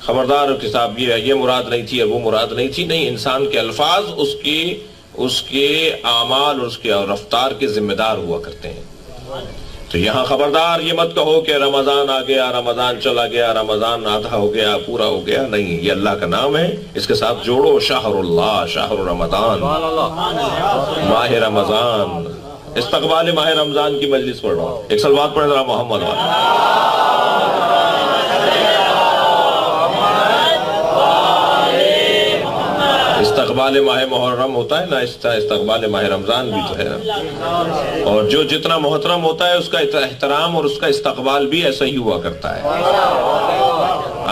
خبردار کے صاحب یہ مراد نہیں تھی اور وہ مراد نہیں تھی. نہیں، انسان کے الفاظ اس کے اعمال اور اس کے رفتار کے ذمہ دار ہوا کرتے ہیں. تو یہاں خبردار یہ مت کہو کہ رمضان آ گیا، رمضان چلا گیا، رمضان آدھا ہو گیا، پورا ہو گیا. نہیں، یہ اللہ کا نام ہے، اس کے ساتھ جوڑو شہر اللہ، شہر رمضان، ماہ رمضان. استقبال ماہ رمضان کی مجلس پڑھ رہا ہوں. ایک صلوات پڑھ ذرا محمد والا. استقبال ماہ محرم ہوتا ہے نا، استقبال ماہ رمضان بھی تو ہے نا. اور جو جتنا محترم ہوتا ہے اس کا احترام اور اس کا استقبال بھی ایسا ہی ہوا کرتا ہے.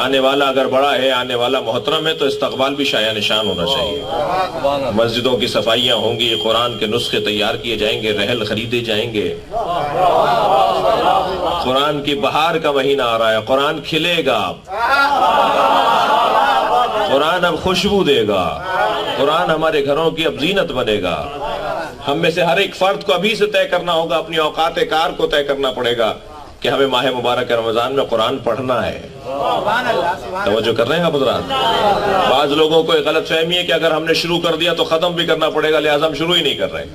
آنے والا اگر بڑا ہے، آنے والا محترم ہے، تو استقبال بھی شایع نشان ہونا چاہیے. مسجدوں کی صفائیاں ہوں گی، قرآن کے نسخے تیار کیے جائیں گے، رحل خریدے جائیں گے. قرآن کی بہار کا مہینہ آ رہا ہے، قرآن کھلے گا، قرآن اب خوشبو دے گا، قرآن ہمارے گھروں کی اب زینت بنے گا. ہم میں سے ہر ایک فرد کو ابھی سے طے کرنا ہوگا، اپنی اوقات کار کو طے کرنا پڑے گا کہ ہمیں ماہ مبارک رمضان میں قرآن پڑھنا ہے. توجہ کر رہے ہیں آپ حضرات؟ بعض لوگوں کو ایک غلط فہمی ہے کہ اگر ہم نے شروع کر دیا تو ختم بھی کرنا پڑے گا، لہٰذا ہم شروع ہی نہیں کر رہے.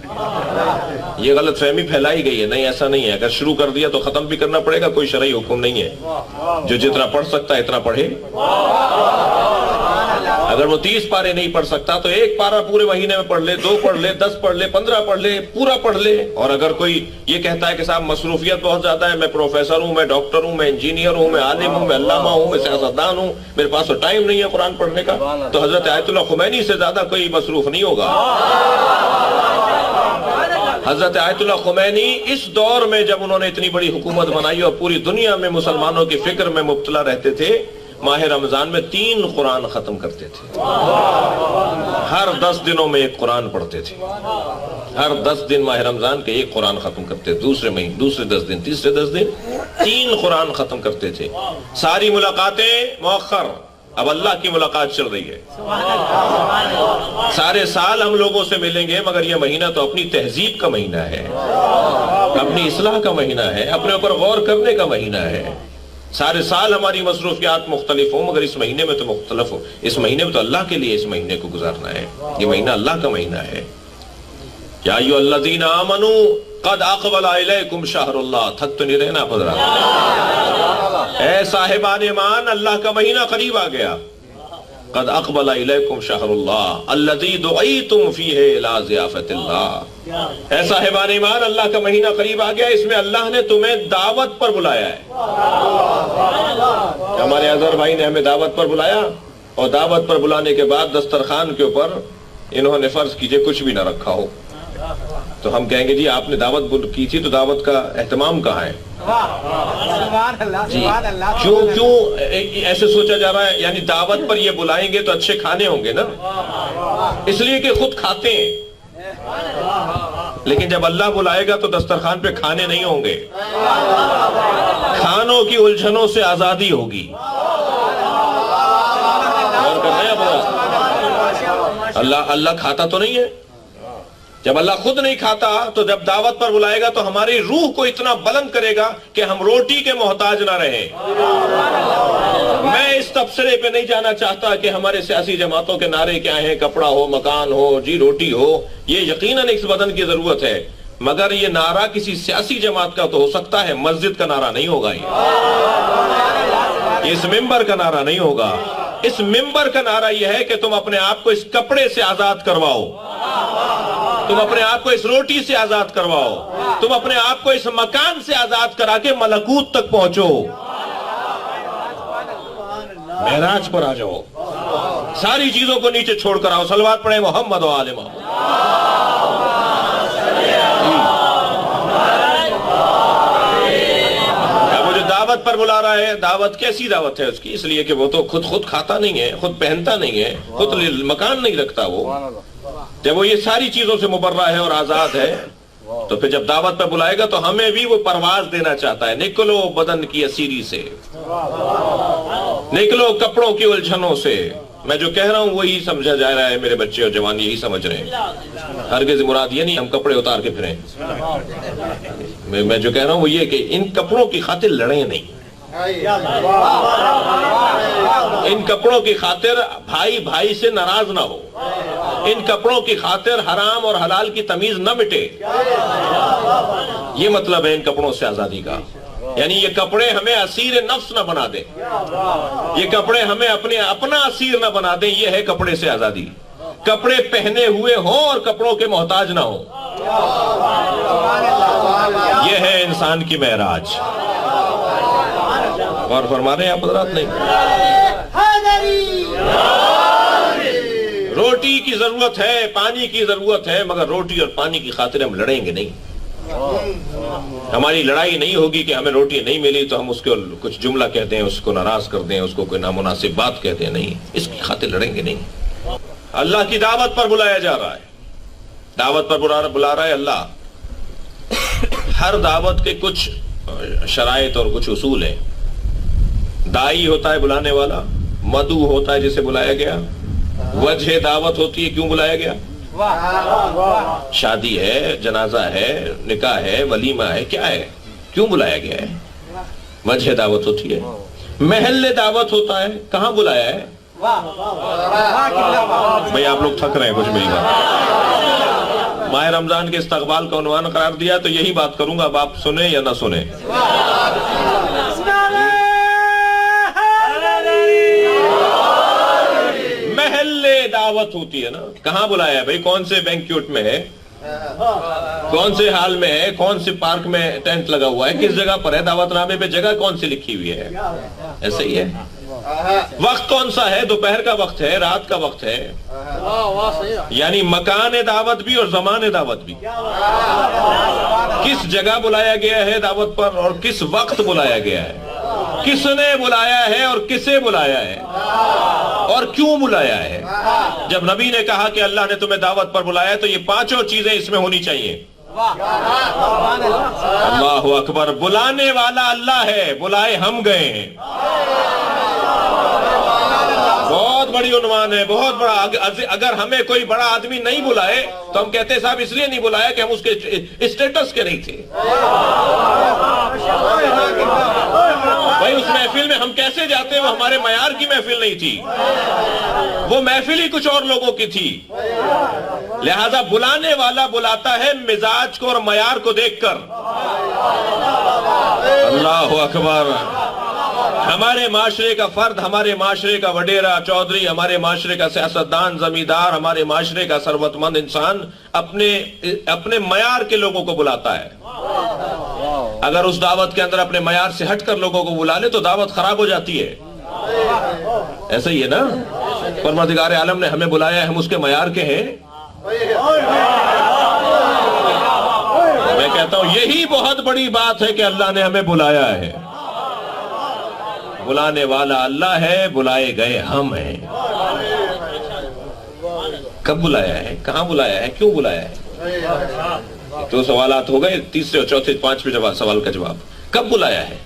یہ غلط فہمی پھیلائی گئی ہے. نہیں، ایسا نہیں ہے. اگر شروع کر دیا تو ختم بھی کرنا پڑے گا، کوئی شرعی حکم نہیں ہے. جو جتنا پڑھ سکتا ہے اتنا پڑھے. اگر وہ 30 پارے نہیں پڑھ سکتا تو ایک پارہ پورے مہینے میں پڑھ لے، 2 پڑھ لے، 10 پڑھ لے، 15 پڑھ لے، پورا پڑھ لے. اور اگر کوئی یہ کہتا ہے کہ صاحب مصروفیت بہت زیادہ ہے، میں پروفیسر ہوں، میں ڈاکٹر ہوں، میں انجینئر ہوں، میں عالم ہوں، میں علامہ ہوں، میں سیاستدان ہوں، میرے پاس تو ٹائم نہیں ہے قرآن پڑھنے کا، تو حضرت آیت اللہ خمینی سے زیادہ کوئی مصروف نہیں ہوگا. حضرت آیت اللہ خمینی اس دور میں جب انہوں نے اتنی بڑی حکومت بنائی اور پوری دنیا میں مسلمانوں کی فکر میں مبتلا رہتے تھے، ماہ رمضان میں 3 قرآن ختم کرتے تھے. ہر 10 دنوں میں ایک قرآن پڑھتے تھے. ہر 10 دن ماہ رمضان کے ایک قرآن ختم کرتے تھے. دوسرے 10 دن، تیسرے 10 دن 3 قرآن ختم کرتے تھے. ساری ملاقاتیں مؤخر، اب اللہ کی ملاقات چل رہی ہے. سارے سال ہم لوگوں سے ملیں گے، مگر یہ مہینہ تو اپنی تہذیب کا مہینہ ہے، اپنی اصلاح کا مہینہ ہے، اپنے اوپر غور کرنے کا مہینہ ہے. سارے سال ہماری مصروفیات مختلف ہوں، مگر اس مہینے میں تو مختلف ہو. اس مہینے میں تو اللہ کے لیے اس مہینے کو گزارنا ہے. یہ مہینہ اللہ کا مہینہ ہے. یا ایھا الذین آمنوا قد اقبل الیکم شہر اللہ. تھک تو نہیں رہنا حضرات؟ اے صاحبان ایمان، اللہ کا مہینہ قریب آ گیا. قد اقبل الیکم شہر اللہ الذی دعیتم فیہ الی ضیافت اللہ. اے صاحبان ایمان، اللہ کا مہینہ قریب آ گیا، اس میں اللہ نے تمہیں دعوت پر بلایا ہے. ہمارے اظہر بھائی نے ہمیں دعوت پر بلایا، اور دعوت پر بلانے کے بعد دسترخوان کے اوپر انہوں نے فرض کیجئے کچھ بھی نہ رکھا ہو، تو ہم کہیں گے جی آپ نے دعوت کی تھی تو دعوت کا اہتمام کہاں ہے؟ جی کیوں ایسے سوچا جا رہا ہے؟ یعنی دعوت پر یہ بلائیں گے تو اچھے کھانے ہوں گے نا، اس لیے کہ خود کھاتے ہیں. لیکن جب اللہ بلائے گا تو دسترخوان پہ کھانے نہیں ہوں گے، کھانوں کی الجھنوں سے آزادی ہوگی. غور کر رہے ہیں آپ؟ اللہ کھاتا تو نہیں ہے. جب اللہ خود نہیں کھاتا تو جب دعوت پر بلائے گا تو ہماری روح کو اتنا بلند کرے گا کہ ہم روٹی کے محتاج نہ رہیں. میں اس تبصرے پہ نہیں جانا چاہتا کہ ہمارے سیاسی جماعتوں کے نعرے کیا ہیں، کپڑا ہو، مکان ہو، جی روٹی ہو. یہ یقیناً اس بدن کی ضرورت ہے، مگر یہ نعرہ کسی سیاسی جماعت کا تو ہو سکتا ہے، مسجد کا نعرہ نہیں ہوگا. یہ اس ممبر کا نعرہ نہیں ہوگا. اس ممبر کا نعرہ یہ ہے کہ تم اپنے آپ کو اس کپڑے سے آزاد کرواؤ، تم اپنے آپ کو اس روٹی سے آزاد کرواؤ، تم اپنے آپ کو اس مکان سے آزاد کرا کے ملکوت تک پہنچو. معراج پر آ جاؤ، ساری چیزوں کو نیچے چھوڑ کر آؤ. صلوات پڑھیں محمد و آل محمد. وہ جو دعوت پر بلا رہا ہے، دعوت کیسی دعوت ہے اس کی؟ اس لیے کہ وہ تو خود کھاتا نہیں ہے، خود پہنتا نہیں ہے، خود مکان نہیں رکھتا. وہ جب وہ یہ ساری چیزوں سے مبرہ ہے اور آزاد ہے، تو پھر جب دعوت پہ بلائے گا تو ہمیں بھی وہ پرواز دینا چاہتا ہے. نکلو بدن کی اسیری سے، نکلو کپڑوں کی الجھنوں سے. میں جو کہہ رہا ہوں وہی سمجھا جا رہا ہے، میرے بچے اور جوان یہی سمجھ رہے ہیں. ہرگز مراد یہ نہیں ہم کپڑے اتار کے پھریں. میں جو کہہ رہا ہوں وہ یہ کہ ان کپڑوں کی خاطر لڑیں نہیں، ان کپڑوں کی خاطر بھائی بھائی سے ناراض نہ ہو، ان کپڑوں کی خاطر حرام اور حلال کی تمیز نہ مٹے. یہ مطلب ہے ان کپڑوں سے آزادی کا. یعنی یہ کپڑے ہمیں اسیر نفس نہ بنا دیں، یہ کپڑے ہمیں اپنا اسیر نہ بنا دیں. یہ ہے کپڑے سے آزادی. کپڑے پہنے ہوئے ہوں اور کپڑوں کے محتاج نہ ہوں. یہ ہے انسان کی معراج. اور فرما رہے ہیں آپ حضرات؟ نہیں. روٹی کی ضرورت ہے، پانی کی ضرورت ہے، مگر روٹی اور پانی کی خاطر ہم لڑیں گے نہیں. ہماری لڑائی نہیں ہوگی کہ ہمیں روٹی نہیں ملی تو ہم اس کو کچھ جملہ کہتے ہیں، اس کو ناراض کر دیں، اس کو کوئی نامناسب بات کہتے ہیں. نہیں، اس کی خاطر لڑیں گے نہیں. اللہ کی دعوت پر بلایا جا رہا ہے، دعوت پر بلا رہا ہے اللہ. ہر دعوت کے کچھ شرائط اور کچھ اصول ہیں. دائی ہوتا ہے بلانے والا، مدعو ہوتا ہے جسے بلایا گیا، وجہ دعوت ہوتی ہے کیوں بلایا گیا. شادی ہے، جنازہ ہے، نکاح ہے، ولیمہ ہے، کیا ہے، کیوں بلایا گیا ہے، وجہ دعوت ہوتی ہے. محل دعوت ہوتا ہے، کہاں بلایا ہے. بھئی آپ لوگ تھک رہے ہیں کچھ میری بات. ماہ رمضان کے استقبال کا عنوان قرار دیا تو یہی بات کروں گا، اب آپ سنیں یا نہ سنیں. محل دعوت ہوتی ہے نا. کہاں بلایا ہے بھئی؟ کون سے بینکیوٹ میں ہے، کون سے ہال میں ہے، کون سے پارک میں ٹینٹ لگا ہوا ہے، کس جگہ پر ہے، دعوت نامے پہ جگہ کون سی لکھی ہوئی ہے. ایسے ہی ہے. وقت کون سا ہے، دوپہر کا وقت ہے، رات کا وقت ہے. یعنی مکان دعوت بھی اور زمان دعوت بھی. کس جگہ بلایا گیا ہے دعوت پر اور کس وقت بلایا گیا ہے، کس نے بلایا ہے اور کسے بلایا ہے اور کیوں بلایا ہے. جب نبی نے کہا کہ اللہ نے تمہیں دعوت پر بلایا ہے تو یہ پانچوں چیزیں اس میں ہونی چاہیے. اللہ اکبر. بلانے والا اللہ ہے، بلائے ہم گئے ہیں. بہت بڑی عنوان ہے، بہت بڑا. اگر ہمیں کوئی بڑا آدمی نہیں بلائے تو ہم کہتے ہیں صاحب اس لیے نہیں بلایا کہ ہم اس کے اسٹیٹس کے نہیں تھے. بھائی اس محفل میں ہم کیسے جاتے، وہ ہمارے معیار کی محفل نہیں تھی، وہ محفل ہی کچھ اور لوگوں کی تھی. لہذا بلانے والا بلاتا ہے مزاج کو اور معیار کو دیکھ کر. اللہ اکبر. ہمارے معاشرے کا فرد، ہمارے معاشرے کا وڈیرا چودھری، ہمارے معاشرے کا سیاستدان، زمیندار، ہمارے معاشرے کا ثروت مند انسان اپنے معیار کے لوگوں کو بلاتا ہے. اگر اس دعوت کے اندر اپنے معیار سے ہٹ کر لوگوں کو بلا لے تو دعوت خراب ہو جاتی ہے. ایسا ہی ہے نا. پروردگار عالم نے ہمیں بلایا ہے، ہم اس کے معیار کے ہیں. میں کہتا ہوں یہی بہت بڑی بات ہے کہ اللہ نے ہمیں بلایا ہے. بلانے والا اللہ ہے، بلائے گئے ہم ہیں. کب بلایا ہے، کہاں بلایا ہے، کیوں بلایا ہے. دو سوالات ہو گئے، تیسرے اور چوتھے پانچویں سوال کا جواب. کب بلایا ہے،